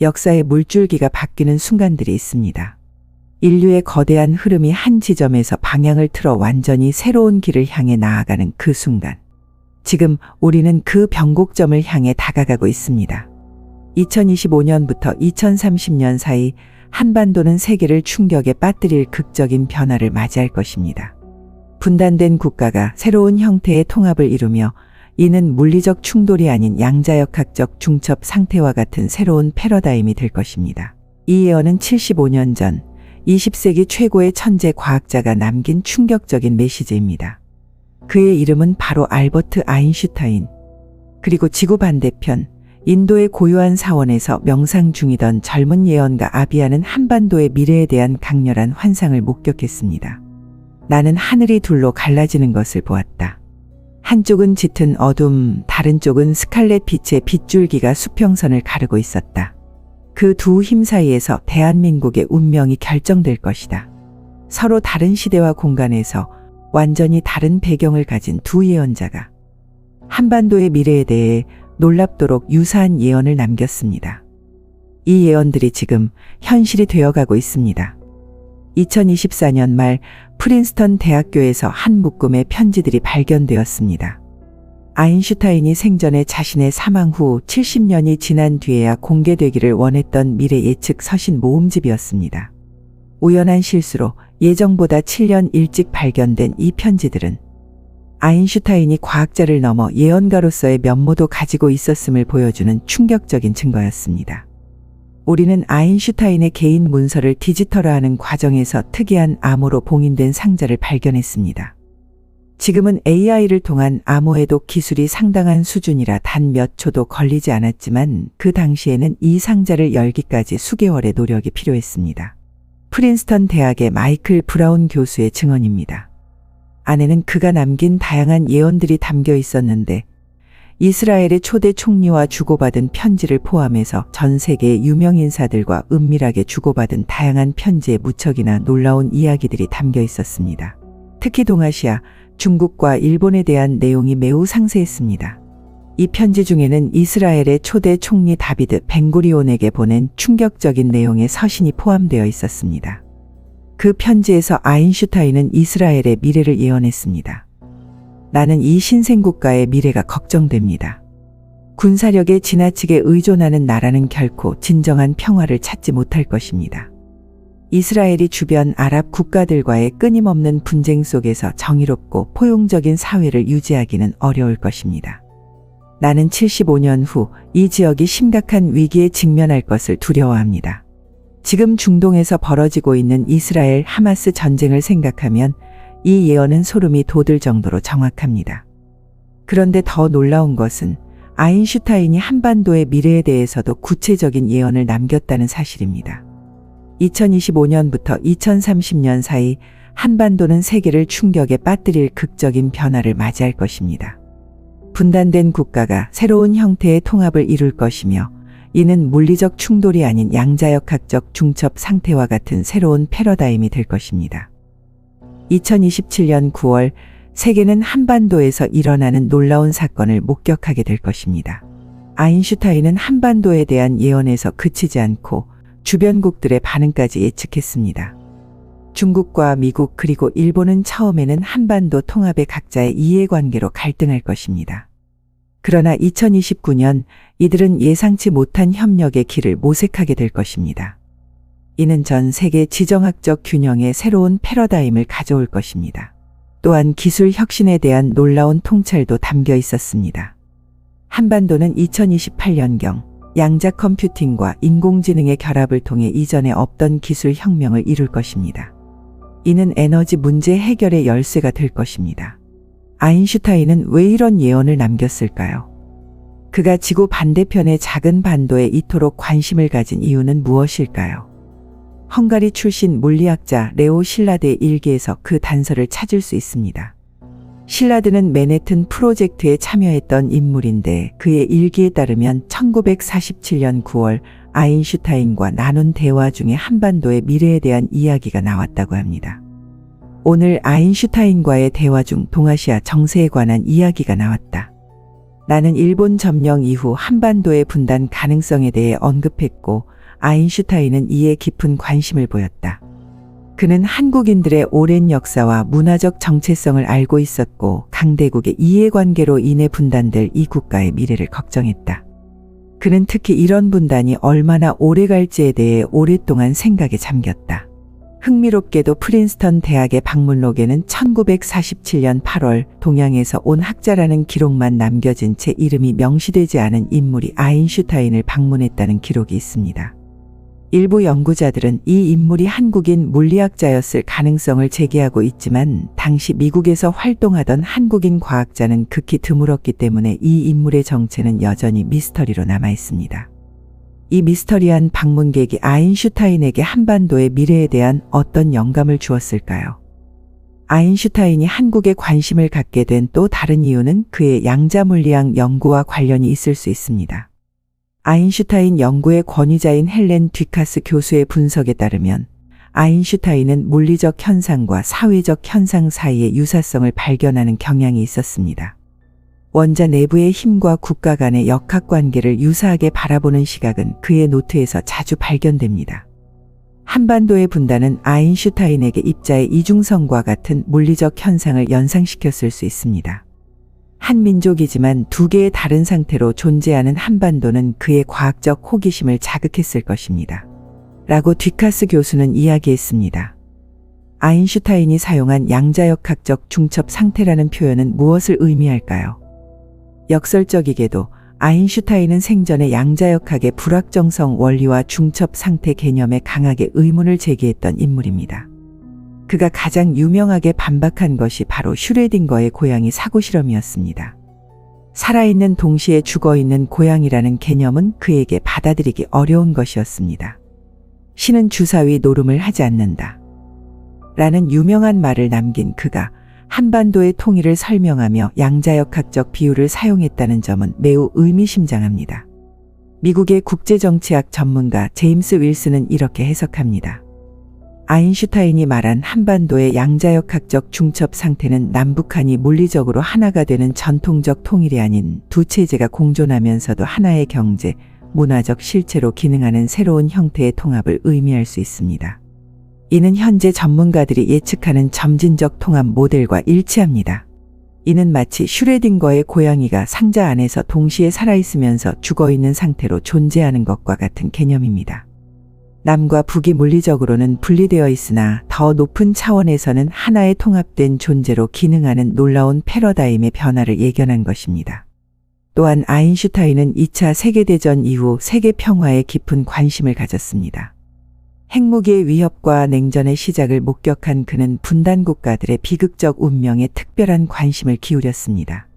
역사의 물줄기가 바뀌는 순간들이 있습니다. 인류의 거대한 흐름이 한 지점에서 방향을 틀어 완전히 새로운 길을 향해 나아가는 그 순간. 지금 우리는 그 변곡점을 향해 다가가고 있습니다. 2025년부터 2030년 사이 한반도는 세계를 충격에 빠뜨릴 극적인 변화를 맞이할 것입니다. 분단된 국가가 새로운 형태의 통합을 이루며 이는 물리적 충돌이 아닌 양자역학적 중첩 상태와 같은 새로운 패러다임이 될 것입니다. 이 예언은 75년 전 20세기 최고의 천재 과학자가 남긴 충격적인 메시지입니다. 그의 이름은 바로 알버트 아인슈타인. 그리고 지구 반대편 인도의 고요한 사원에서 명상 중이던 젊은 예언가 아비아는 한반도의 미래에 대한 강렬한 환상을 목격했습니다. 나는 하늘이 둘로 갈라지는 것을 보았다. 한쪽은 짙은 어둠, 다른 쪽은 스칼렛 빛의 빗줄기가 수평선을 가르고 있었다. 그 두 힘 사이에서 대한민국의 운명이 결정될 것이다. 서로 다른 시대와 공간에서 완전히 다른 배경을 가진 두 예언자가 한반도의 미래에 대해 놀랍도록 유사한 예언을 남겼습니다. 이 예언들이 지금 현실이 되어가고 있습니다. 2024년 말 프린스턴 대학교에서 한 묶음의 편지들이 발견되었습니다. 아인슈타인이 생전에 자신의 사망 후 70년이 지난 뒤에야 공개되기를 원했던 미래 예측 서신 모음집이었습니다. 우연한 실수로 예정보다 7년 일찍 발견된 이 편지들은 아인슈타인이 과학자를 넘어 예언가로서의 면모도 가지고 있었음을 보여주는 충격적인 증거였습니다. 우리는 아인슈타인의 개인 문서를 디지털화하는 과정에서 특이한 암호로 봉인된 상자를 발견했습니다. 지금은 AI를 통한 암호 해독 기술이 상당한 수준이라 단 몇 초도 걸리지 않았지만 그 당시에는 이 상자를 열기까지 수개월의 노력이 필요했습니다. 프린스턴 대학의 마이클 브라운 교수의 증언입니다. 안에는 그가 남긴 다양한 예언들이 담겨 있었는데 이스라엘의 초대 총리와 주고받은 편지를 포함해서 전 세계의 유명 인사들과 은밀하게 주고받은 다양한 편지에 무척이나 놀라운 이야기들이 담겨 있었습니다. 특히 동아시아, 중국과 일본에 대한 내용이 매우 상세했습니다. 이 편지 중에는 이스라엘의 초대 총리 다비드 벤구리온에게 보낸 충격적인 내용의 서신이 포함되어 있었습니다. 그 편지에서 아인슈타인은 이스라엘의 미래를 예언했습니다. 나는 이 신생국가의 미래가 걱정됩니다. 군사력에 지나치게 의존하는 나라는 결코 진정한 평화를 찾지 못할 것입니다. 이스라엘이 주변 아랍 국가들과의 끊임없는 분쟁 속에서 정의롭고 포용적인 사회를 유지하기는 어려울 것입니다. 나는 75년 후 이 지역이 심각한 위기에 직면할 것을 두려워합니다. 지금 중동에서 벌어지고 있는 이스라엘 하마스 전쟁을 생각하면 이 예언은 소름이 돋을 정도로 정확합니다. 그런데 더 놀라운 것은 아인슈타인이 한반도의 미래에 대해서도 구체적인 예언을 남겼다는 사실입니다. 2025년부터 2030년 사이 한반도는 세계를 충격에 빠뜨릴 극적인 변화를 맞이할 것입니다. 분단된 국가가 새로운 형태의 통합을 이룰 것이며 이는 물리적 충돌이 아닌 양자역학적 중첩 상태와 같은 새로운 패러다임이 될 것입니다. 2027년 9월 세계는 한반도에서 일어나는 놀라운 사건을 목격하게 될 것입니다. 아인슈타인은 한반도에 대한 예언에서 그치지 않고 주변국들의 반응까지 예측했습니다. 중국과 미국 그리고 일본은 처음에는 한반도 통합의 각자의 이해관계로 갈등할 것입니다. 그러나 2029년 이들은 예상치 못한 협력의 길을 모색하게 될 것입니다. 이는 전 세계 지정학적 균형의 새로운 패러다임을 가져올 것입니다. 또한 기술 혁신에 대한 놀라운 통찰도 담겨 있었습니다. 한반도는 2028년경 양자 컴퓨팅과 인공지능의 결합을 통해 이전에 없던 기술 혁명을 이룰 것입니다. 이는 에너지 문제 해결의 열쇠가 될 것입니다. 아인슈타인은 왜 이런 예언을 남겼을까요? 그가 지구 반대편의 작은 반도에 이토록 관심을 가진 이유는 무엇일까요? 헝가리 출신 물리학자 레오 실라드의 일기에서 그 단서를 찾을 수 있습니다. 실라드는 맨해튼 프로젝트에 참여했던 인물인데 그의 일기에 따르면 1947년 9월 아인슈타인과 나눈 대화 중에 한반도의 미래에 대한 이야기가 나왔다고 합니다. 오늘 아인슈타인과의 대화 중 동아시아 정세에 관한 이야기가 나왔다. 나는 일본 점령 이후 한반도의 분단 가능성에 대해 언급했고 아인슈타인은 이에 깊은 관심을 보였다. 그는 한국인들의 오랜 역사와 문화적 정체성을 알고 있었고 강대국의 이해관계로 인해 분단될 이 국가의 미래를 걱정했다. 그는 특히 이런 분단이 얼마나 오래 갈지에 대해 오랫동안 생각에 잠겼다. 흥미롭게도 프린스턴 대학의 방문록에는 1947년 8월 동양에서 온 학자라는 기록만 남겨진 채 이름이 명시되지 않은 인물이 아인슈타인을 방문했다는 기록이 있습니다. 일부 연구자들은 이 인물이 한국인 물리학자였을 가능성을 제기하고 있지만 당시 미국에서 활동하던 한국인 과학자는 극히 드물었기 때문에 이 인물의 정체는 여전히 미스터리로 남아 있습니다. 이 미스터리한 방문객이 아인슈타인에게 한반도의 미래에 대한 어떤 영감을 주었을까요? 아인슈타인이 한국에 관심을 갖게 된 또 다른 이유는 그의 양자물리학 연구와 관련이 있을 수 있습니다. 아인슈타인 연구의 권위자인 헬렌 뒤카스 교수의 분석에 따르면 아인슈타인은 물리적 현상과 사회적 현상 사이의 유사성을 발견하는 경향이 있었습니다. 원자 내부의 힘과 국가 간의 역학관계를 유사하게 바라보는 시각은 그의 노트에서 자주 발견됩니다. 한반도의 분단은 아인슈타인에게 입자의 이중성과 같은 물리적 현상을 연상시켰을 수 있습니다. 한 민족이지만 두 개의 다른 상태로 존재하는 한반도는 그의 과학적 호기심을 자극했을 것입니다. 라고 뒤카스 교수는 이야기했습니다. 아인슈타인이 사용한 양자역학적 중첩 상태라는 표현은 무엇을 의미할까요? 역설적이게도 아인슈타인은 생전에 양자역학의 불확정성 원리와 중첩 상태 개념에 강하게 의문을 제기했던 인물입니다. 그가 가장 유명하게 반박한 것이 바로 슈레딩거의 고양이 사고 실험이었습니다. 살아있는 동시에 죽어있는 고양이라는 개념은 그에게 받아들이기 어려운 것이었습니다. 신은 주사위 노름을 하지 않는다. 라는 유명한 말을 남긴 그가 한반도의 통일을 설명하며 양자역학적 비유를 사용했다는 점은 매우 의미심장합니다. 미국의 국제정치학 전문가 제임스 윌슨은 이렇게 해석합니다. 아인슈타인이 말한 한반도의 양자역학적 중첩 상태는 남북한이 물리적으로 하나가 되는 전통적 통일이 아닌 두 체제가 공존하면서도 하나의 경제, 문화적 실체로 기능하는 새로운 형태의 통합을 의미할 수 있습니다. 이는 현재 전문가들이 예측하는 점진적 통합 모델과 일치합니다. 이는 마치 슈레딩거의 고양이가 상자 안에서 동시에 살아있으면서 죽어있는 상태로 존재하는 것과 같은 개념입니다. 남과 북이 물리적으로는 분리되어 있으나 더 높은 차원에서는 하나의 통합된 존재로 기능하는 놀라운 패러다임의 변화를 예견한 것입니다. 또한 아인슈타인은 2차 세계대전 이후 세계 평화에 깊은 관심을 가졌습니다. 핵무기의 위협과 냉전의 시작을 목격한 그는 분단 국가들의 비극적 운명에 특별한 관심을 기울였습니다.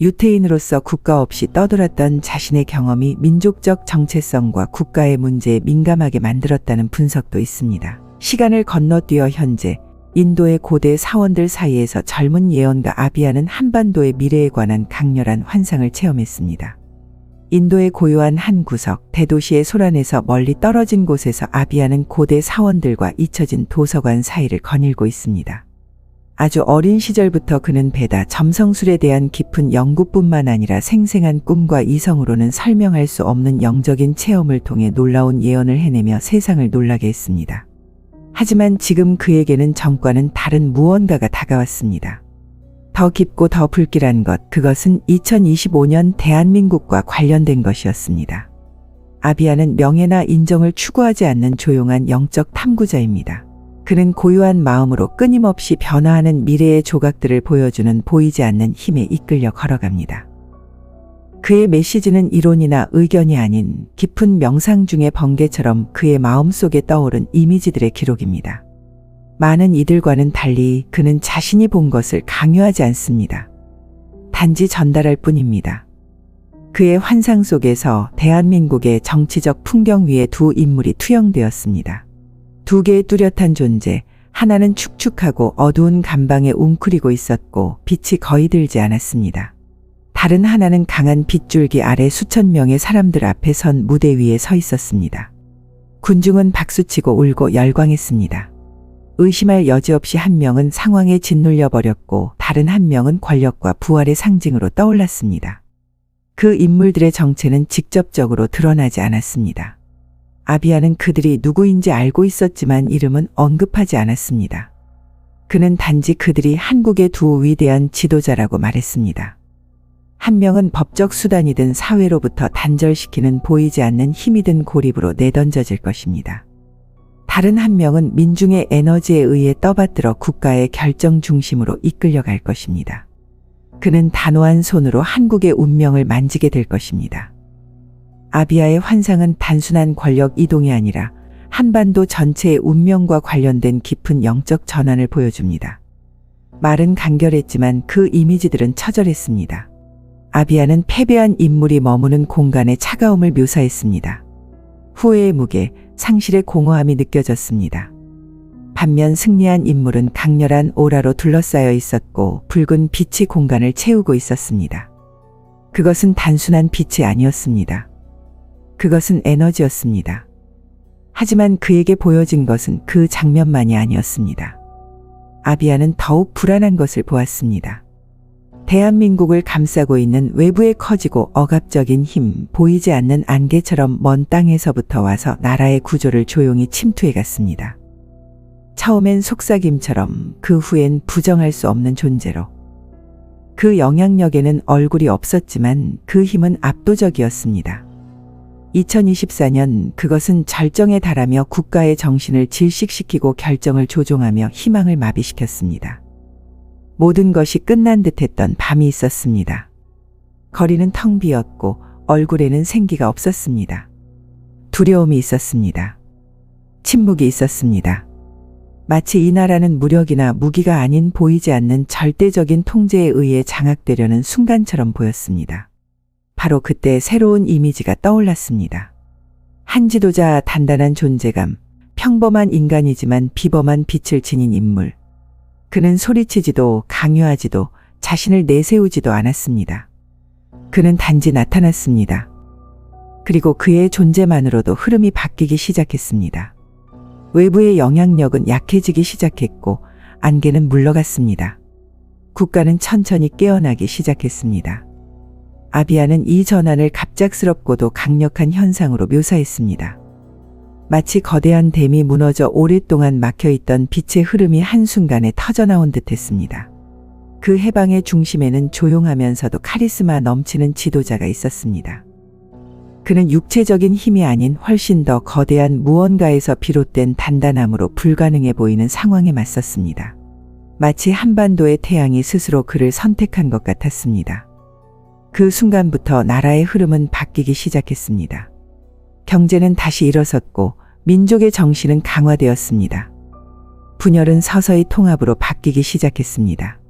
유태인으로서 국가 없이 떠돌았던 자신의 경험이 민족적 정체성과 국가의 문제에 민감하게 만들었다는 분석도 있습니다. 시간을 건너뛰어 현재 인도의 고대 사원들 사이에서 젊은 예언가 아비아는 한반도의 미래에 관한 강렬한 환상을 체험했습니다. 인도의 고요한 한 구석, 대도시의 소란에서 멀리 떨어진 곳에서 아비아는 고대 사원들과 잊혀진 도서관 사이를 거닐고 있습니다. 아주 어린 시절부터 그는 배다 점성술에 대한 깊은 연구뿐만 아니라 생생한 꿈과 이성으로는 설명할 수 없는 영적인 체험을 통해 놀라운 예언을 해내며 세상을 놀라게 했습니다. 하지만 지금 그에게는 전과는 다른 무언가가 다가왔습니다. 더 깊고 더 불길한 것, 그것은 2025년 대한민국과 관련된 것이었습니다. 아비아는 명예나 인정을 추구하지 않는 조용한 영적 탐구자입니다. 그는 고요한 마음으로 끊임없이 변화하는 미래의 조각들을 보여주는 보이지 않는 힘에 이끌려 걸어갑니다. 그의 메시지는 이론이나 의견이 아닌 깊은 명상 중의 번개처럼 그의 마음속에 떠오른 이미지들의 기록입니다. 많은 이들과는 달리 그는 자신이 본 것을 강요하지 않습니다. 단지 전달할 뿐입니다. 그의 환상 속에서 대한민국의 정치적 풍경 위에 두 인물이 투영되었습니다. 두 개의 뚜렷한 존재, 하나는 축축하고 어두운 감방에 웅크리고 있었고 빛이 거의 들지 않았습니다. 다른 하나는 강한 빗줄기 아래 수천 명의 사람들 앞에 선 무대 위에 서 있었습니다. 군중은 박수치고 울고 열광했습니다. 의심할 여지 없이 한 명은 상황에 짓눌려 버렸고 다른 한 명은 권력과 부활의 상징으로 떠올랐습니다. 그 인물들의 정체는 직접적으로 드러나지 않았습니다. 아비아는 그들이 누구인지 알고 있었지만 이름은 언급하지 않았습니다. 그는 단지 그들이 한국의 두 위대한 지도자라고 말했습니다. 한 명은 법적 수단이든 사회로부터 단절시키는 보이지 않는 힘이 든 고립으로 내던져질 것입니다. 다른 한 명은 민중의 에너지에 의해 떠받들어 국가의 결정 중심으로 이끌려갈 것입니다. 그는 단호한 손으로 한국의 운명을 만지게 될 것입니다. 아비아의 환상은 단순한 권력 이동이 아니라 한반도 전체의 운명과 관련된 깊은 영적 전환을 보여줍니다. 말은 간결했지만 그 이미지들은 처절했습니다. 아비아는 패배한 인물이 머무는 공간의 차가움을 묘사했습니다. 후회의 무게, 상실의 공허함이 느껴졌습니다. 반면 승리한 인물은 강렬한 오라로 둘러싸여 있었고 붉은 빛이 공간을 채우고 있었습니다. 그것은 단순한 빛이 아니었습니다. 그것은 에너지였습니다. 하지만 그에게 보여진 것은 그 장면만이 아니었습니다. 아비아는 더욱 불안한 것을 보았습니다. 대한민국을 감싸고 있는 외부의 커지고 억압적인 힘, 보이지 않는 안개처럼 먼 땅에서부터 와서 나라의 구조를 조용히 침투해 갔습니다. 처음엔 속삭임처럼, 그 후엔 부정할 수 없는 존재로. 그 영향력에는 얼굴이 없었지만 그 힘은 압도적이었습니다. 2024년 그것은 절정에 달하며 국가의 정신을 질식시키고 결정을 조종하며 희망을 마비시켰습니다. 모든 것이 끝난 듯했던 밤이 있었습니다. 거리는 텅 비었고 얼굴에는 생기가 없었습니다. 두려움이 있었습니다. 침묵이 있었습니다. 마치 이 나라는 무력이나 무기가 아닌 보이지 않는 절대적인 통제에 의해 장악되려는 순간처럼 보였습니다. 바로 그때 새로운 이미지가 떠올랐습니다. 한 지도자, 단단한 존재감, 평범한 인간이지만 비범한 빛을 지닌 인물. 그는 소리치지도 강요하지도 자신을 내세우지도 않았습니다. 그는 단지 나타났습니다. 그리고 그의 존재만으로도 흐름이 바뀌기 시작했습니다. 외부의 영향력은 약해지기 시작했고 안개는 물러갔습니다. 국가는 천천히 깨어나기 시작했습니다. 아비아는 이 전환을 갑작스럽고도 강력한 현상으로 묘사했습니다. 마치 거대한 댐이 무너져 오랫동안 막혀있던 빛의 흐름이 한순간에 터져나온 듯했습니다. 그 해방의 중심에는 조용하면서도 카리스마 넘치는 지도자가 있었습니다. 그는 육체적인 힘이 아닌 훨씬 더 거대한 무언가에서 비롯된 단단함으로 불가능해 보이는 상황에 맞섰습니다. 마치 한반도의 태양이 스스로 그를 선택한 것 같았습니다. 그 순간부터 나라의 흐름은 바뀌기 시작했습니다. 경제는 다시 일어섰고 민족의 정신은 강화되었습니다. 분열은 서서히 통합으로 바뀌기 시작했습니다.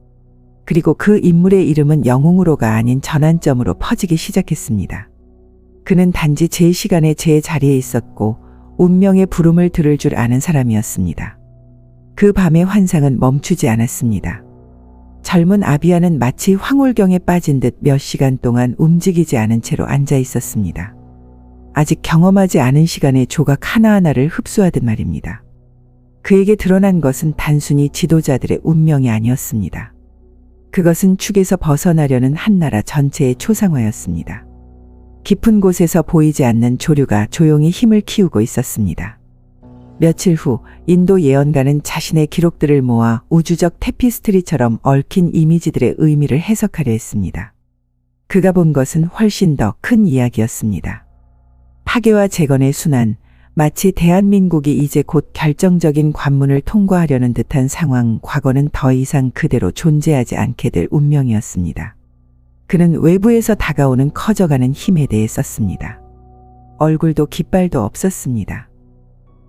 그리고 그 인물의 이름은 영웅으로가 아닌 전환점으로 퍼지기 시작했습니다. 그는 단지 제 시간에 제 자리에 있었고 운명의 부름을 들을 줄 아는 사람이었습니다. 그 밤의 환상은 멈추지 않았습니다. 젊은 아비아는 마치 황홀경에 빠진 듯 몇 시간 동안 움직이지 않은 채로 앉아 있었습니다. 아직 경험하지 않은 시간의 조각 하나하나를 흡수하듯 말입니다. 그에게 드러난 것은 단순히 지도자들의 운명이 아니었습니다. 그것은 축에서 벗어나려는 한 나라 전체의 초상화였습니다. 깊은 곳에서 보이지 않는 조류가 조용히 힘을 키우고 있었습니다. 며칠 후 인도 예언가는 자신의 기록들을 모아 우주적 테피스트리처럼 얽힌 이미지들의 의미를 해석하려 했습니다. 그가 본 것은 훨씬 더 큰 이야기였습니다. 파괴와 재건의 순환, 마치 대한민국이 이제 곧 결정적인 관문을 통과하려는 듯한 상황, 과거는 더 이상 그대로 존재하지 않게 될 운명이었습니다. 그는 외부에서 다가오는 커져가는 힘에 대해 썼습니다. 얼굴도 깃발도 없었습니다.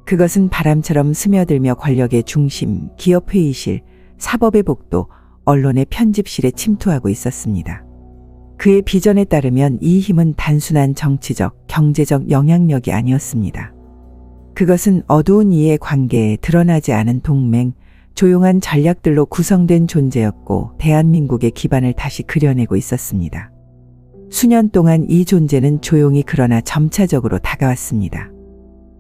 그것은 바람처럼 스며들며 권력의 중심, 기업 회의실, 사법의 복도, 언론의 편집실에 침투하고 있었습니다. 그의 비전에 따르면 이 힘은 단순한 정치적, 경제적 영향력이 아니었습니다. 그것은 어두운 이해 관계에 드러나지 않은 동맹, 조용한 전략들로 구성된 존재였고 대한민국의 기반을 다시 그려내고 있었습니다. 수년 동안 이 존재는 조용히 그러나 점차적으로 다가왔습니다.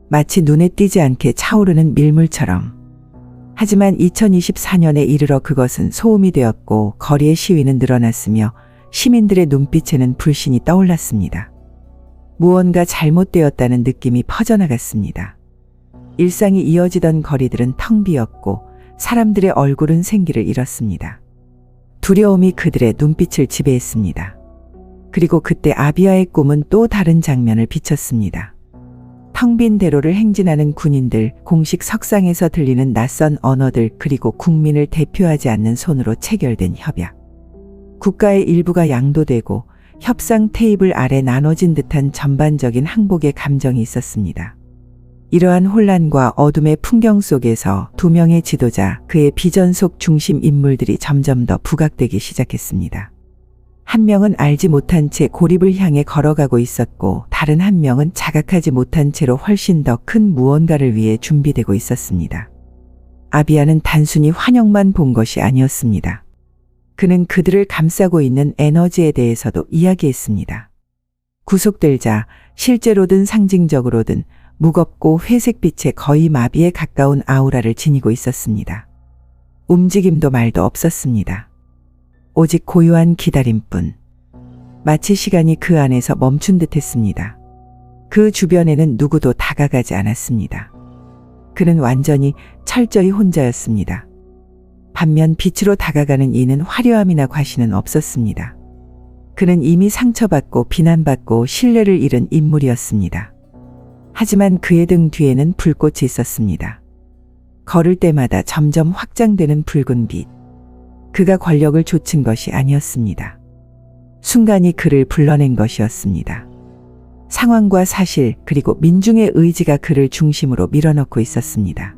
마치 눈에 띄지 않게 차오르는 밀물처럼. 하지만 2024년에 이르러 그것은 소음이 되었고 거리의 시위는 늘어났으며 시민들의 눈빛에는 불신이 떠올랐습니다. 무언가 잘못되었다는 느낌이 퍼져나갔습니다. 일상이 이어지던 거리들은 텅 비었고 사람들의 얼굴은 생기를 잃었습니다. 두려움이 그들의 눈빛을 지배했습니다. 그리고 그때 아비아의 꿈은 또 다른 장면을 비췄습니다. 텅 빈 대로를 행진하는 군인들, 공식 석상에서 들리는 낯선 언어들, 그리고 국민을 대표하지 않는 손으로 체결된 협약. 국가의 일부가 양도되고 협상 테이블 아래 나눠진 듯한 전반적인 항복의 감정이 있었습니다. 이러한 혼란과 어둠의 풍경 속에서 두 명의 지도자, 그의 비전 속 중심 인물들이 점점 더 부각되기 시작했습니다. 한 명은 알지 못한 채 고립을 향해 걸어가고 있었고, 다른 한 명은 자각하지 못한 채로 훨씬 더 큰 무언가를 위해 준비되고 있었습니다. 아비아는 단순히 환영만 본 것이 아니었습니다. 그는 그들을 감싸고 있는 에너지에 대해서도 이야기했습니다. 구속될 자, 실제로든 상징적으로든 무겁고 회색빛의 거의 마비에 가까운 아우라를 지니고 있었습니다. 움직임도 말도 없었습니다. 오직 고요한 기다림뿐. 마치 시간이 그 안에서 멈춘 듯 했습니다. 그 주변에는 누구도 다가가지 않았습니다. 그는 완전히 철저히 혼자였습니다. 반면 빛으로 다가가는 이는 화려함이나 과시는 없었습니다. 그는 이미 상처받고 비난받고 신뢰를 잃은 인물이었습니다. 하지만 그의 등 뒤에는 불꽃이 있었습니다. 걸을 때마다 점점 확장되는 붉은 빛. 그가 권력을 좇은 것이 아니었습니다. 순간이 그를 불러낸 것이었습니다. 상황과 사실, 그리고 민중의 의지가 그를 중심으로 밀어넣고 있었습니다.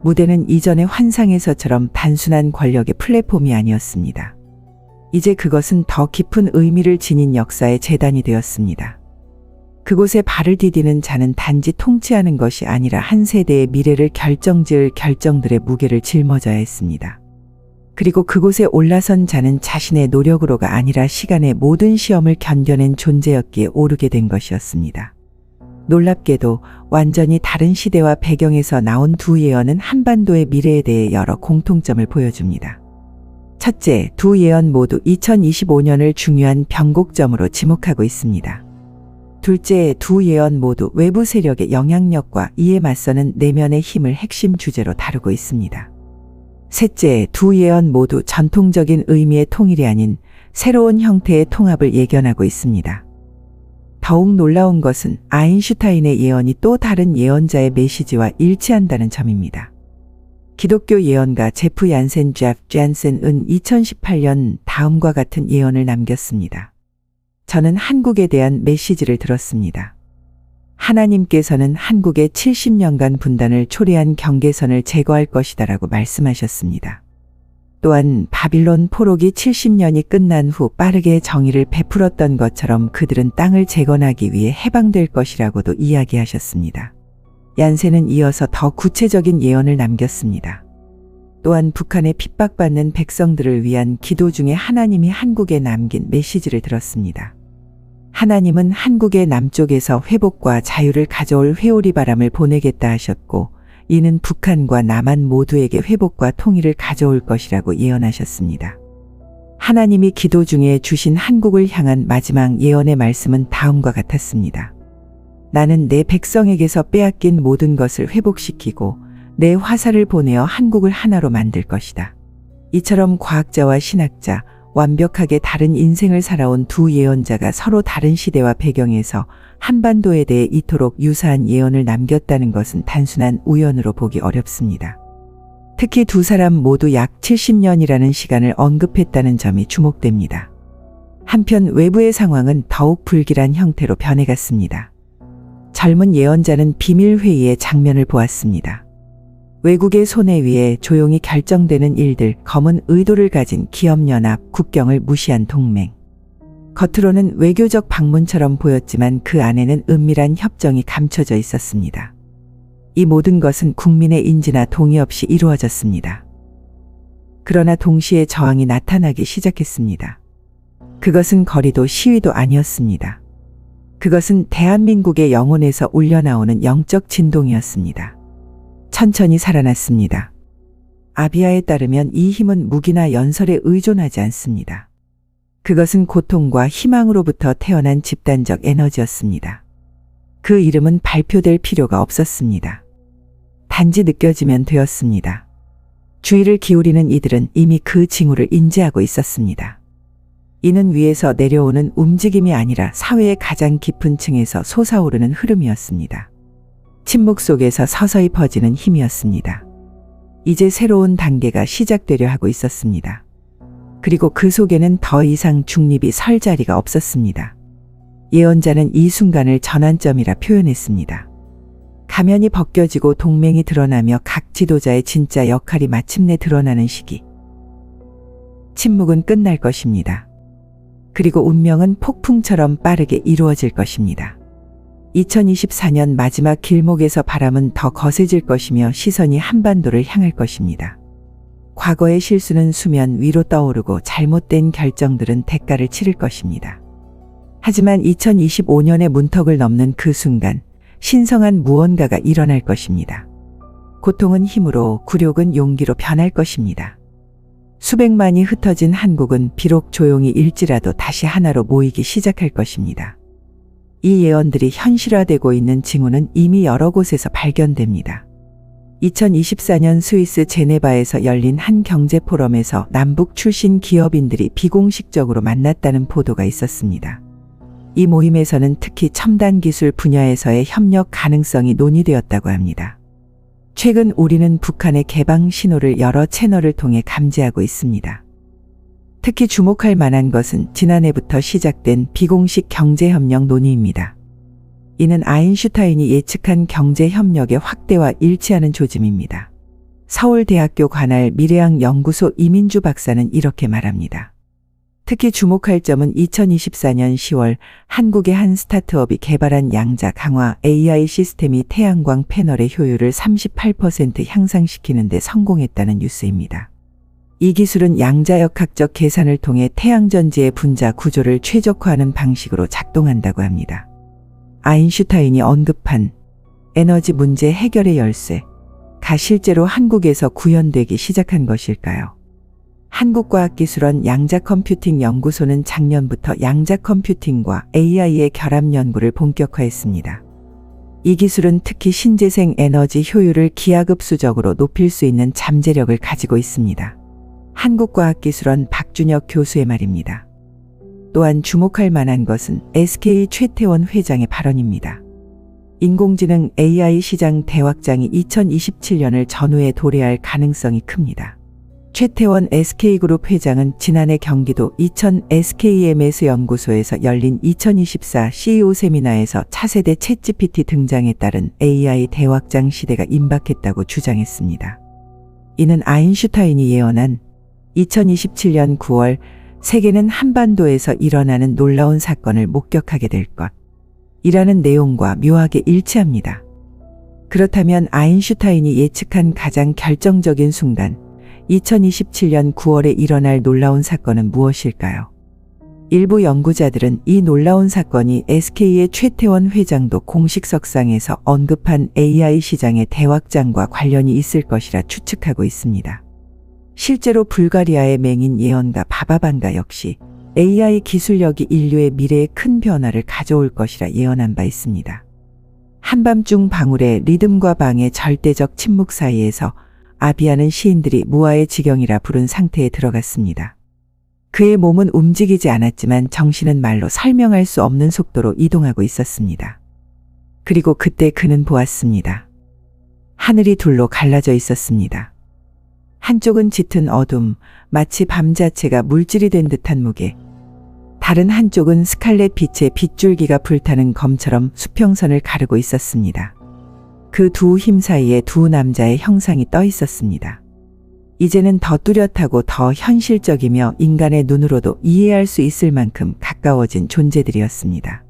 무대는 이전의 환상에서처럼 단순한 권력의 플랫폼이 아니었습니다. 이제 그것은 더 깊은 의미를 지닌 역사의 재단이 되었습니다. 그곳에 발을 디디는 자는 단지 통치하는 것이 아니라 한 세대의 미래를 결정지을 결정들의 무게를 짊어져야 했습니다. 그리고 그곳에 올라선 자는 자신의 노력으로가 아니라 시간의 모든 시험을 견뎌낸 존재였기에 오르게 된 것이었습니다. 놀랍게도 완전히 다른 시대와 배경에서 나온 두 예언은 한반도의 미래에 대해 여러 공통점을 보여줍니다. 첫째, 두 예언 모두 2025년을 중요한 변곡점으로 지목하고 있습니다. 둘째, 두 예언 모두 외부 세력의 영향력과 이에 맞서는 내면의 힘을 핵심 주제로 다루고 있습니다. 셋째, 두 예언 모두 전통적인 의미의 통일이 아닌 새로운 형태의 통합을 예견하고 있습니다. 더욱 놀라운 것은 아인슈타인의 예언이 또 다른 예언자의 메시지와 일치한다는 점입니다. 기독교 예언가 제프 얀센 존슨은 2018년 다음과 같은 예언을 남겼습니다. 저는 한국에 대한 메시지를 들었습니다. 하나님께서는 한국의 70년간 분단을 초래한 경계선을 제거할 것이다라고 말씀하셨습니다. 또한 바빌론 포로기 70년이 끝난 후 빠르게 정의를 베풀었던 것처럼 그들은 땅을 재건하기 위해 해방될 것이라고도 이야기하셨습니다. 얀센은 이어서 더 구체적인 예언을 남겼습니다. 또한 북한의 핍박받는 백성들을 위한 기도 중에 하나님이 한국에 남긴 메시지를 들었습니다. 하나님은 한국의 남쪽에서 회복과 자유를 가져올 회오리 바람을 보내겠다 하셨고, 이는 북한과 남한 모두에게 회복과 통일을 가져올 것이라고 예언하셨습니다. 하나님이 기도 중에 주신 한국을 향한 마지막 예언의 말씀은 다음과 같았습니다. 나는 내 백성에게서 빼앗긴 모든 것을 회복시키고 내 화살을 보내어 한국을 하나로 만들 것이다. 이처럼 과학자와 신학자, 완벽하게 다른 인생을 살아온 두 예언자가 서로 다른 시대와 배경에서 한반도에 대해 이토록 유사한 예언을 남겼다는 것은 단순한 우연으로 보기 어렵습니다. 특히 두 사람 모두 약 70년이라는 시간을 언급했다는 점이 주목됩니다. 한편 외부의 상황은 더욱 불길한 형태로 변해갔습니다. 젊은 예언자는 비밀회의의 장면을 보았습니다. 외국의 손에 의해 조용히 결정되는 일들, 검은 의도를 가진 기업연합, 국경을 무시한 동맹. 겉으로는 외교적 방문처럼 보였지만 그 안에는 은밀한 협정이 감춰져 있었습니다. 이 모든 것은 국민의 인지나 동의 없이 이루어졌습니다. 그러나 동시에 저항이 나타나기 시작했습니다. 그것은 거리도 시위도 아니었습니다. 그것은 대한민국의 영혼에서 울려나오는 영적 진동이었습니다. 천천히 살아났습니다. 아비아에 따르면 이 힘은 무기나 연설에 의존하지 않습니다. 그것은 고통과 희망으로부터 태어난 집단적 에너지였습니다. 그 이름은 발표될 필요가 없었습니다. 단지 느껴지면 되었습니다. 주의를 기울이는 이들은 이미 그 징후를 인지하고 있었습니다. 이는 위에서 내려오는 움직임이 아니라 사회의 가장 깊은 층에서 솟아오르는 흐름이었습니다. 침묵 속에서 서서히 퍼지는 힘이었습니다. 이제 새로운 단계가 시작되려 하고 있었습니다. 그리고 그 속에는 더 이상 중립이 설 자리가 없었습니다. 예언자는 이 순간을 전환점이라 표현했습니다. 가면이 벗겨지고 동맹이 드러나며 각 지도자의 진짜 역할이 마침내 드러나는 시기. 침묵은 끝날 것입니다. 그리고 운명은 폭풍처럼 빠르게 이루어질 것입니다. 2024년 마지막 길목에서 바람은 더 거세질 것이며 시선이 한반도를 향할 것입니다. 과거의 실수는 수면 위로 떠오르고 잘못된 결정들은 대가를 치를 것입니다. 하지만 2025년의 문턱을 넘는 그 순간 신성한 무언가가 일어날 것입니다. 고통은 힘으로, 굴욕은 용기로 변할 것입니다. 수백만이 흩어진 한국은 비록 조용히 일지라도 다시 하나로 모이기 시작할 것입니다. 이 예언들이 현실화되고 있는 징후는 이미 여러 곳에서 발견됩니다. 2024년 스위스 제네바에서 열린 한 경제 포럼에서 남북 출신 기업인들이 비공식적으로 만났다는 보도가 있었습니다. 이 모임에서는 특히 첨단 기술 분야에서의 협력 가능성이 논의되었다고 합니다. 최근 우리는 북한의 개방 신호를 여러 채널을 통해 감지하고 있습니다. 특히 주목할 만한 것은 지난해부터 시작된 비공식 경제협력 논의입니다. 이는 아인슈타인이 예측한 경제협력의 확대와 일치하는 조짐입니다. 서울대학교 관할 미래학 연구소 이민주 박사는 이렇게 말합니다. 특히 주목할 점은 2024년 10월 한국의 한 스타트업이 개발한 양자 강화 AI 시스템이 태양광 패널의 효율을 38% 향상시키는 데 성공했다는 뉴스입니다. 이 기술은 양자역학적 계산을 통해 태양전지의 분자 구조를 최적화하는 방식으로 작동한다고 합니다. 아인슈타인이 언급한 에너지 문제 해결의 열쇠가 실제로 한국에서 구현되기 시작한 것일까요? 한국과학기술원 양자컴퓨팅연구소는 작년부터 양자컴퓨팅과 AI의 결합 연구를 본격화했습니다. 이 기술은 특히 신재생 에너지 효율을 기하급수적으로 높일 수 있는 잠재력을 가지고 있습니다. 한국과학기술원 박준혁 교수의 말입니다. 또한 주목할 만한 것은 SK 최태원 회장의 발언입니다. 인공지능 AI 시장 대확장이 2027년을 전후에 도래할 가능성이 큽니다. 최태원 SK그룹 회장은 지난해 경기도 이천 SKEMS 연구소에서 열린 2024 CEO 세미나에서 차세대 챗GPT 등장에 따른 AI 대확장 시대가 임박했다고 주장했습니다. 이는 아인슈타인이 예언한 2027년 9월 세계는 한반도에서 일어나는 놀라운 사건을 목격하게 될 것이라는 내용과 묘하게 일치합니다. 그렇다면 아인슈타인이 예측한 가장 결정적인 순간 2027년 9월에 일어날 놀라운 사건은 무엇일까요? 일부 연구자들은 이 놀라운 사건이 SK의 최태원 회장도 공식 석상에서 언급한 AI 시장의 대확장과 관련이 있을 것이라 추측하고 있습니다. 실제로 불가리아의 맹인 예언가 바바반가 역시 AI 기술력이 인류의 미래에 큰 변화를 가져올 것이라 예언한 바 있습니다. 한밤중 방울의 리듬과 방의 절대적 침묵 사이에서 아비아는 시인들이 무아의 지경이라 부른 상태에 들어갔습니다. 그의 몸은 움직이지 않았지만 정신은 말로 설명할 수 없는 속도로 이동하고 있었습니다. 그리고 그때 그는 보았습니다. 하늘이 둘로 갈라져 있었습니다. 한쪽은 짙은 어둠, 마치 밤 자체가 물질이 된 듯한 무게. 다른 한쪽은 스칼렛 빛의 빗줄기가 불타는 검처럼 수평선을 가르고 있었습니다. 그 두 힘 사이에 두 남자의 형상이 떠 있었습니다. 이제는 더 뚜렷하고 더 현실적이며 인간의 눈으로도 이해할 수 있을 만큼 가까워진 존재들이었습니다.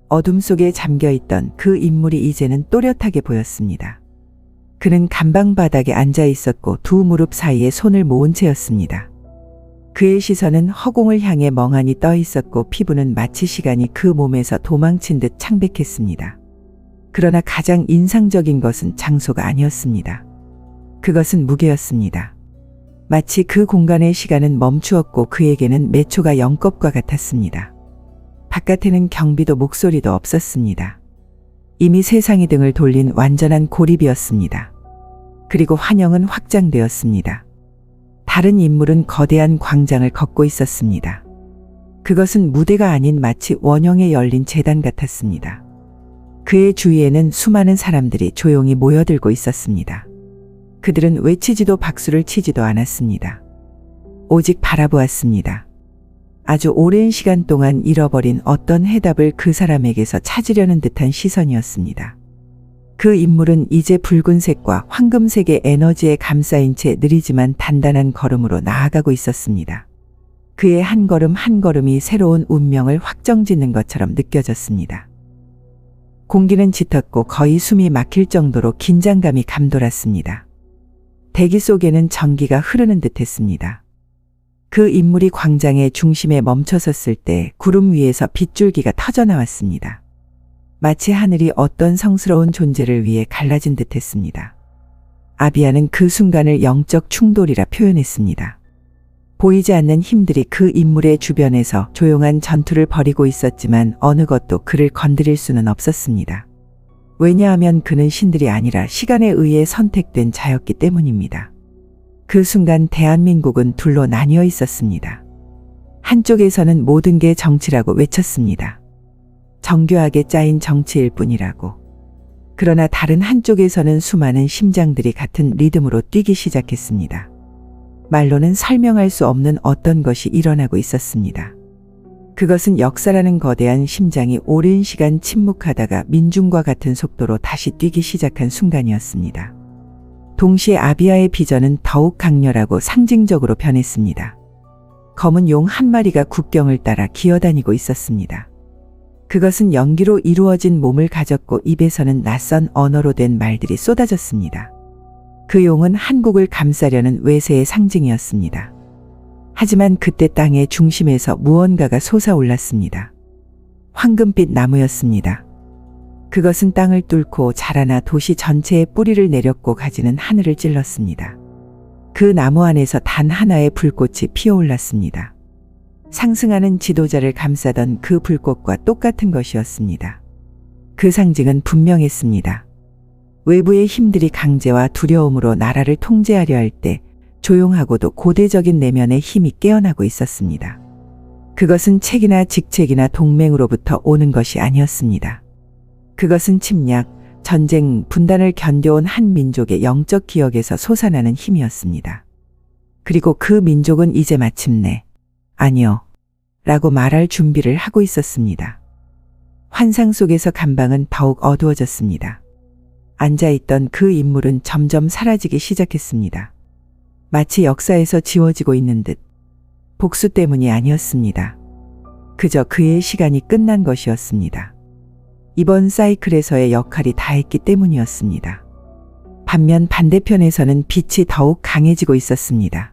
어둠 속에 잠겨있던 그 인물이 이제는 또렷하게 보였습니다. 그는 감방 바닥에 앉아 있었고 두 무릎 사이에 손을 모은 채였습니다. 그의 시선은 허공을 향해 멍하니 떠 있었고 피부는 마치 시간이 그 몸에서 도망친 듯 창백했습니다. 그러나 가장 인상적인 것은 장소가 아니었습니다. 그것은 무게였습니다. 마치 그 공간의 시간은 멈추었고 그에게는 매 초가 영겁과 같았습니다. 바깥에는 경비도 목소리도 없었습니다. 이미 세상의 등을 돌린 완전한 고립이었습니다. 그리고 환영은 확장되었습니다. 다른 인물은 거대한 광장을 걷고 있었습니다. 그것은 무대가 아닌 마치 원형에 열린 제단 같았습니다. 그의 주위에는 수많은 사람들이 조용히 모여들고 있었습니다. 그들은 외치지도 박수를 치지도 않았습니다. 오직 바라보았습니다. 아주 오랜 시간 동안 잃어버린 어떤 해답을 그 사람에게서 찾으려는 듯한 시선이었습니다. 그 인물은 이제 붉은색과 황금색의 에너지에 감싸인 채 느리지만 단단한 걸음으로 나아가고 있었습니다. 그의 한 걸음 한 걸음이 새로운 운명을 확정짓는 것처럼 느껴졌습니다. 공기는 짙었고 거의 숨이 막힐 정도로 긴장감이 감돌았습니다. 대기 속에는 전기가 흐르는 듯했습니다. 그 인물이 광장의 중심에 멈춰섰을 때 구름 위에서 빗줄기가 터져나왔습니다. 마치 하늘이 어떤 성스러운 존재를 위해 갈라진 듯했습니다. 아비아는 그 순간을 영적 충돌이라 표현했습니다. 보이지 않는 힘들이 그 인물의 주변에서 조용한 전투를 벌이고 있었지만 어느 것도 그를 건드릴 수는 없었습니다. 왜냐하면 그는 신들이 아니라 시간에 의해 선택된 자였기 때문입니다. 그 순간 대한민국은 둘로 나뉘어 있었습니다. 한쪽에서는 모든 게 정치라고 외쳤습니다. 정교하게 짜인 정치일 뿐이라고. 그러나 다른 한쪽에서는 수많은 심장들이 같은 리듬으로 뛰기 시작했습니다. 말로는 설명할 수 없는 어떤 것이 일어나고 있었습니다. 그것은 역사라는 거대한 심장이 오랜 시간 침묵하다가 민중과 같은 속도로 다시 뛰기 시작한 순간이었습니다. 동시에 아비아의 비전은 더욱 강렬하고 상징적으로 변했습니다. 검은 용 한 마리가 국경을 따라 기어다니고 있었습니다. 그것은 연기로 이루어진 몸을 가졌고 입에서는 낯선 언어로 된 말들이 쏟아졌습니다. 그 용은 한국을 감싸려는 외세의 상징이었습니다. 하지만 그때 땅의 중심에서 무언가가 솟아올랐습니다. 황금빛 나무였습니다. 그것은 땅을 뚫고 자라나 도시 전체에 뿌리를 내렸고 가지는 하늘을 찔렀습니다. 그 나무 안에서 단 하나의 불꽃이 피어올랐습니다. 상승하는 지도자를 감싸던 그 불꽃과 똑같은 것이었습니다. 그 상징은 분명했습니다. 외부의 힘들이 강제와 두려움으로 나라를 통제하려 할 때 조용하고도 고대적인 내면의 힘이 깨어나고 있었습니다. 그것은 책이나 직책이나 동맹으로부터 오는 것이 아니었습니다. 그것은 침략, 전쟁, 분단을 견뎌온 한 민족의 영적 기억에서 솟아나는 힘이었습니다. 그리고 그 민족은 이제 마침내 아니요 라고 말할 준비를 하고 있었습니다. 환상 속에서 감방은 더욱 어두워졌습니다. 앉아있던 그 인물은 점점 사라지기 시작했습니다. 마치 역사에서 지워지고 있는 듯. 복수 때문이 아니었습니다. 그저 그의 시간이 끝난 것이었습니다. 이번 사이클에서의 역할이 다했기 때문이었습니다. 반면 반대편에서는 빛이 더욱 강해지고 있었습니다.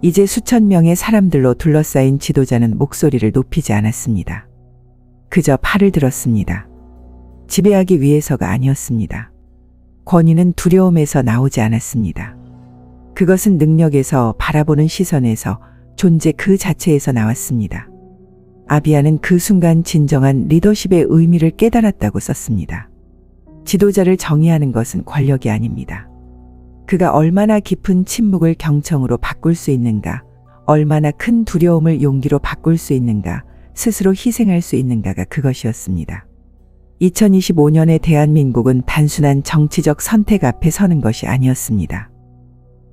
이제 수천 명의 사람들로 둘러싸인 지도자는 목소리를 높이지 않았습니다. 그저 팔을 들었습니다. 지배하기 위해서가 아니었습니다. 권위는 두려움에서 나오지 않았습니다. 그것은 능력에서, 바라보는 시선에서, 존재 그 자체에서 나왔습니다. 아비아는 그 순간 진정한 리더십의 의미를 깨달았다고 썼습니다. 지도자를 정의하는 것은 권력이 아닙니다. 그가 얼마나 깊은 침묵을 경청으로 바꿀 수 있는가, 얼마나 큰 두려움을 용기로 바꿀 수 있는가, 스스로 희생할 수 있는가가 그것이었습니다. 2025년의 대한민국은 단순한 정치적 선택 앞에 서는 것이 아니었습니다.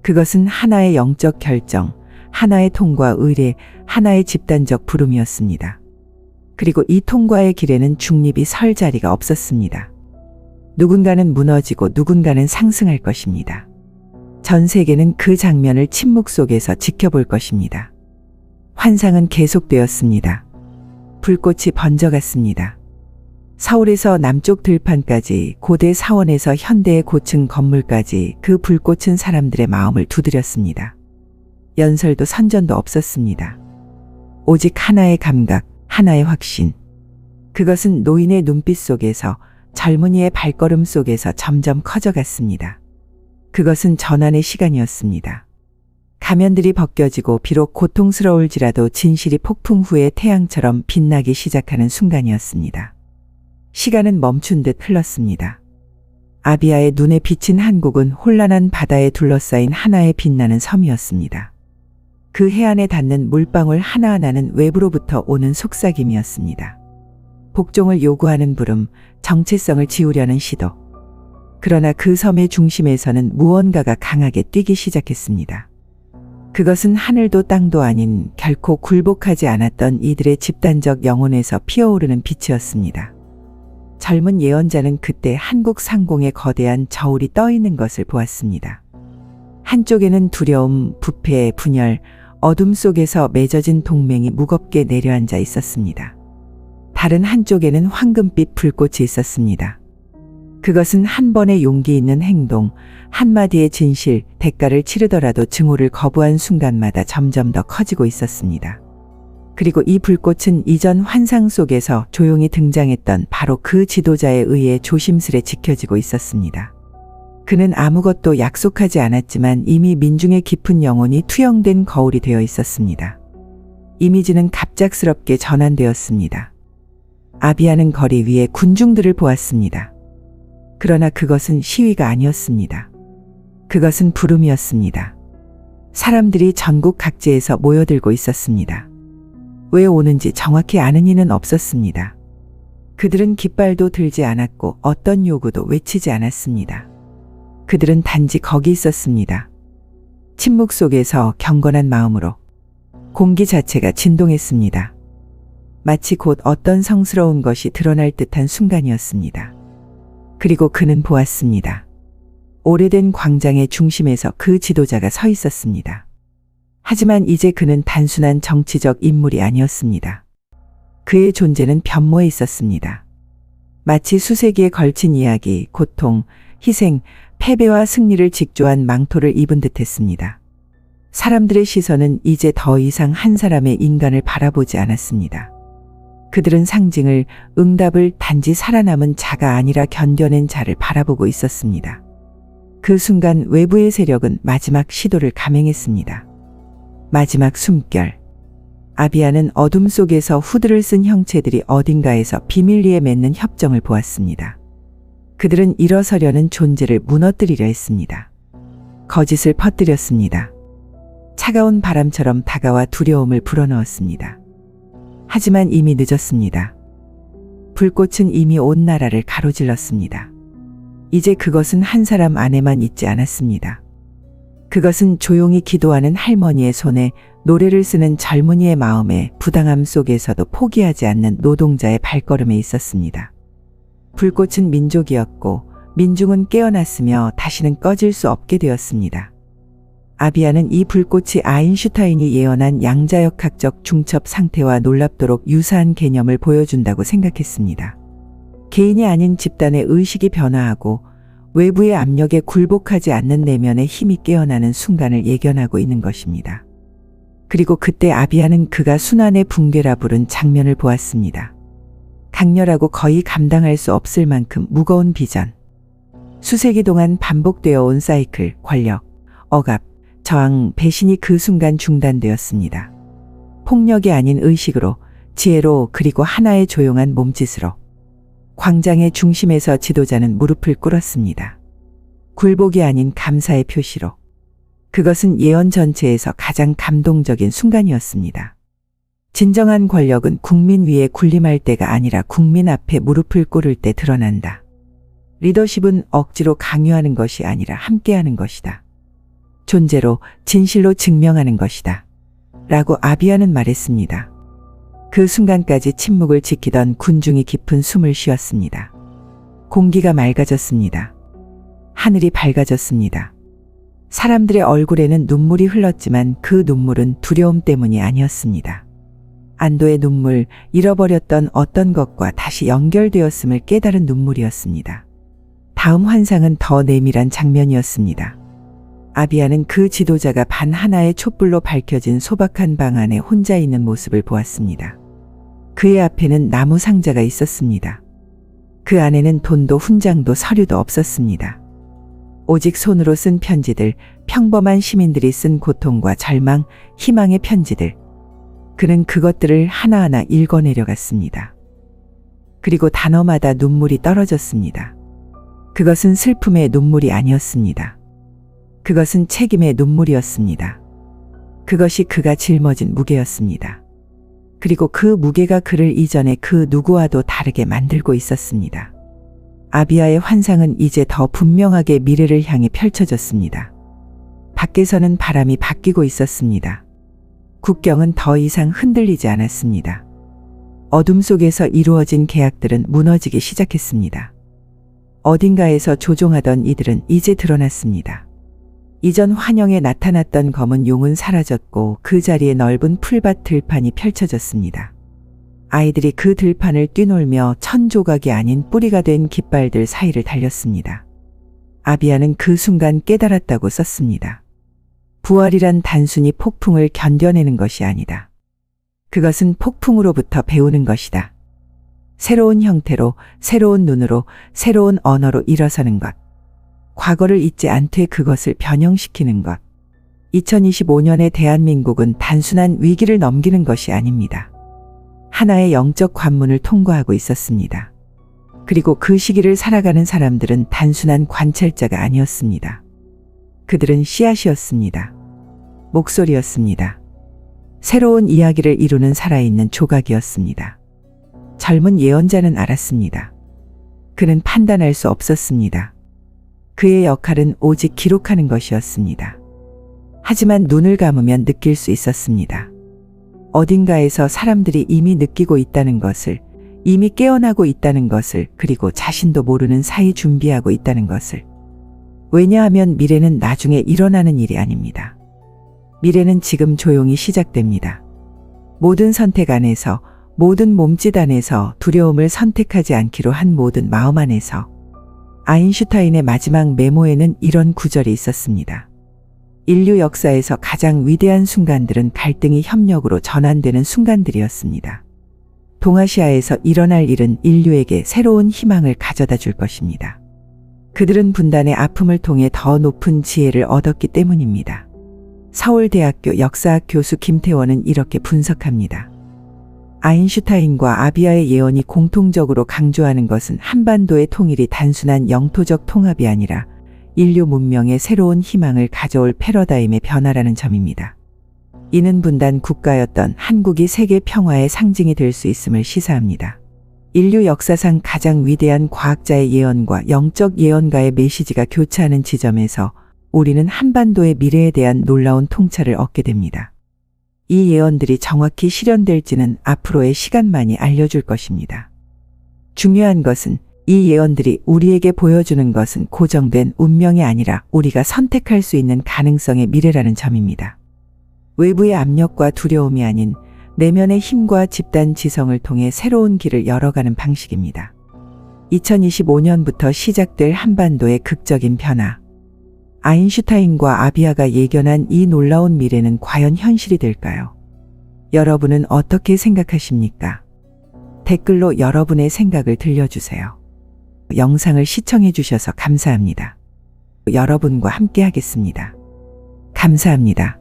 그것은 하나의 영적 결정, 하나의 통과 의례, 하나의 집단적 부름이었습니다. 그리고 이 통과의 길에는 중립이 설 자리가 없었습니다. 누군가는 무너지고 누군가는 상승할 것입니다. 전 세계는 그 장면을 침묵 속에서 지켜볼 것입니다. 환상은 계속되었습니다. 불꽃이 번져갔습니다. 서울에서 남쪽 들판까지, 고대 사원에서 현대의 고층 건물까지 그 불꽃은 사람들의 마음을 두드렸습니다. 연설도 선전도 없었습니다. 오직 하나의 감각, 하나의 확신. 그것은 노인의 눈빛 속에서, 젊은이의 발걸음 속에서 점점 커져갔습니다. 그것은 전환의 시간이었습니다. 가면들이 벗겨지고 비록 고통스러울지라도 진실이 폭풍 후의 태양처럼 빛나기 시작하는 순간이었습니다. 시간은 멈춘 듯 흘렀습니다. 아비아의 눈에 비친 한국은 혼란한 바다에 둘러싸인 하나의 빛나는 섬이었습니다. 그 해안에 닿는 물방울 하나하나는 외부로부터 오는 속삭임이었습니다. 복종을 요구하는 부름, 정체성을 지우려는 시도. 그러나 그 섬의 중심에서는 무언가가 강하게 뛰기 시작했습니다. 그것은 하늘도 땅도 아닌 결코 굴복하지 않았던 이들의 집단적 영혼에서 피어오르는 빛이었습니다. 젊은 예언자는 그때 한국 상공에 거대한 저울이 떠 있는 것을 보았습니다. 한쪽에는 두려움, 부패, 분열, 어둠 속에서 맺어진 동맹이 무겁게 내려앉아 있었습니다. 다른 한쪽에는 황금빛 불꽃이 있었습니다. 그것은 한 번의 용기 있는 행동, 한마디의 진실, 대가를 치르더라도 증오를 거부한 순간마다 점점 더 커지고 있었습니다. 그리고 이 불꽃은 이전 환상 속에서 조용히 등장했던 바로 그 지도자에 의해 조심스레 지켜지고 있었습니다. 그는 아무것도 약속하지 않았지만 이미 민중의 깊은 영혼이 투영된 거울이 되어 있었습니다. 이미지는 갑작스럽게 전환되었습니다. 아비아는 거리 위에 군중들을 보았습니다. 그러나 그것은 시위가 아니었습니다. 그것은 부름이었습니다. 사람들이 전국 각지에서 모여들고 있었습니다. 왜 오는지 정확히 아는 이는 없었습니다. 그들은 깃발도 들지 않았고 어떤 요구도 외치지 않았습니다. 그들은 단지 거기 있었습니다. 침묵 속에서 경건한 마음으로. 공기 자체가 진동했습니다. 마치 곧 어떤 성스러운 것이 드러날 듯한 순간이었습니다. 그리고 그는 보았습니다. 오래된 광장의 중심에서 그 지도자가 서 있었습니다. 하지만 이제 그는 단순한 정치적 인물이 아니었습니다. 그의 존재는 변모해 있었습니다. 마치 수세기에 걸친 이야기, 고통, 희생, 패배와 승리를 직조한 망토를 입은 듯했습니다. 사람들의 시선은 이제 더 이상 한 사람의 인간을 바라보지 않았습니다. 그들은 상징을, 응답을, 단지 살아남은 자가 아니라 견뎌낸 자를 바라보고 있었습니다. 그 순간 외부의 세력은 마지막 시도를 감행했습니다. 마지막 숨결. 아비아는 어둠 속에서 후드를 쓴 형체들이 어딘가에서 비밀리에 맺는 협정을 보았습니다. 그들은 일어서려는 존재를 무너뜨리려 했습니다. 거짓을 퍼뜨렸습니다. 차가운 바람처럼 다가와 두려움을 불어넣었습니다. 하지만 이미 늦었습니다. 불꽃은 이미 온 나라를 가로질렀습니다. 이제 그것은 한 사람 안에만 있지 않았습니다. 그것은 조용히 기도하는 할머니의 손에, 노래를 쓰는 젊은이의 마음에, 부당함 속에서도 포기하지 않는 노동자의 발걸음에 있었습니다. 불꽃은 민족이었고 민중은 깨어났으며 다시는 꺼질 수 없게 되었습니다. 아비아는 이 불꽃이 아인슈타인이 예언한 양자역학적 중첩 상태와 놀랍도록 유사한 개념을 보여준다고 생각했습니다. 개인이 아닌 집단의 의식이 변화하고 외부의 압력에 굴복하지 않는 내면의 힘이 깨어나는 순간을 예견하고 있는 것입니다. 그리고 그때 아비아는 그가 순환의 붕괴라 부른 장면을 보았습니다. 강렬하고 거의 감당할 수 없을 만큼 무거운 비전. 수세기 동안 반복되어 온 사이클, 권력, 억압, 저항, 배신이 그 순간 중단되었습니다. 폭력이 아닌 의식으로, 지혜로, 그리고 하나의 조용한 몸짓으로. 광장의 중심에서 지도자는 무릎을 꿇었습니다. 굴복이 아닌 감사의 표시로. 그것은 예언 전체에서 가장 감동적인 순간이었습니다. 진정한 권력은 국민 위에 군림할 때가 아니라 국민 앞에 무릎을 꿇을 때 드러난다. 리더십은 억지로 강요하는 것이 아니라 함께하는 것이다. 존재로, 진실로 증명하는 것이다. 라고 아비아는 말했습니다. 그 순간까지 침묵을 지키던 군중이 깊은 숨을 쉬었습니다. 공기가 맑아졌습니다. 하늘이 밝아졌습니다. 사람들의 얼굴에는 눈물이 흘렀지만 그 눈물은 두려움 때문이 아니었습니다. 안도의 눈물, 잃어버렸던 어떤 것과 다시 연결되었음을 깨달은 눈물이었습니다. 다음 환상은 더 내밀한 장면이었습니다. 아비아는 그 지도자가 반 하나의 촛불로 밝혀진 소박한 방 안에 혼자 있는 모습을 보았습니다. 그의 앞에는 나무 상자가 있었습니다. 그 안에는 돈도 훈장도 서류도 없었습니다. 오직 손으로 쓴 편지들, 평범한 시민들이 쓴 고통과 절망, 희망의 편지들. 그는 그것들을 하나하나 읽어내려갔습니다. 그리고 단어마다 눈물이 떨어졌습니다. 그것은 슬픔의 눈물이 아니었습니다. 그것은 책임의 눈물이었습니다. 그것이 그가 짊어진 무게였습니다. 그리고 그 무게가 그를 이전에 그 누구와도 다르게 만들고 있었습니다. 아비아의 환상은 이제 더 분명하게 미래를 향해 펼쳐졌습니다. 밖에서는 바람이 바뀌고 있었습니다. 국경은 더 이상 흔들리지 않았습니다. 어둠 속에서 이루어진 계약들은 무너지기 시작했습니다. 어딘가에서 조종하던 이들은 이제 드러났습니다. 이전 환영에 나타났던 검은 용은 사라졌고 그 자리에 넓은 풀밭 들판이 펼쳐졌습니다. 아이들이 그 들판을 뛰놀며 천 조각이 아닌 뿌리가 된 깃발들 사이를 달렸습니다. 아비아는 그 순간 깨달았다고 썼습니다. 부활이란 단순히 폭풍을 견뎌내는 것이 아니다. 그것은 폭풍으로부터 배우는 것이다. 새로운 형태로, 새로운 눈으로, 새로운 언어로 일어서는 것. 과거를 잊지 않되 그것을 변형시키는 것. 2025년의 대한민국은 단순한 위기를 넘기는 것이 아닙니다. 하나의 영적 관문을 통과하고 있었습니다. 그리고 그 시기를 살아가는 사람들은 단순한 관찰자가 아니었습니다. 그들은 씨앗이었습니다. 목소리였습니다. 새로운 이야기를 이루는 살아있는 조각이었습니다. 젊은 예언자는 알았습니다. 그는 판단할 수 없었습니다. 그의 역할은 오직 기록하는 것이었습니다. 하지만 눈을 감으면 느낄 수 있었습니다. 어딘가에서 사람들이 이미 느끼고 있다는 것을, 이미 깨어나고 있다는 것을, 그리고 자신도 모르는 사이 준비하고 있다는 것을. 왜냐하면 미래는 나중에 일어나는 일이 아닙니다. 미래는 지금 조용히 시작됩니다. 모든 선택 안에서, 모든 몸짓 안에서, 두려움을 선택하지 않기로 한 모든 마음 안에서. 아인슈타인의 마지막 메모에는 이런 구절이 있었습니다. 인류 역사에서 가장 위대한 순간들은 갈등이 협력으로 전환되는 순간들이었습니다. 동아시아에서 일어날 일은 인류에게 새로운 희망을 가져다 줄 것입니다. 그들은 분단의 아픔을 통해 더 높은 지혜를 얻었기 때문입니다. 서울대학교 역사학 교수 김태원은 이렇게 분석합니다. 아인슈타인과 아비아의 예언이 공통적으로 강조하는 것은 한반도의 통일이 단순한 영토적 통합이 아니라 인류 문명의 새로운 희망을 가져올 패러다임의 변화라는 점입니다. 이는 분단 국가였던 한국이 세계 평화의 상징이 될 수 있음을 시사합니다. 인류 역사상 가장 위대한 과학자의 예언과 영적 예언가의 메시지가 교차하는 지점에서 우리는 한반도의 미래에 대한 놀라운 통찰을 얻게 됩니다. 이 예언들이 정확히 실현될지는 앞으로의 시간만이 알려줄 것입니다. 중요한 것은 이 예언들이 우리에게 보여주는 것은 고정된 운명이 아니라 우리가 선택할 수 있는 가능성의 미래라는 점입니다. 외부의 압력과 두려움이 아닌 내면의 힘과 집단 지성을 통해 새로운 길을 열어가는 방식입니다. 2025년부터 시작될 한반도의 극적인 변화. 아인슈타인과 아비아가 예견한 이 놀라운 미래는 과연 현실이 될까요? 여러분은 어떻게 생각하십니까? 댓글로 여러분의 생각을 들려주세요. 영상을 시청해 주셔서 감사합니다. 여러분과 함께 하겠습니다. 감사합니다.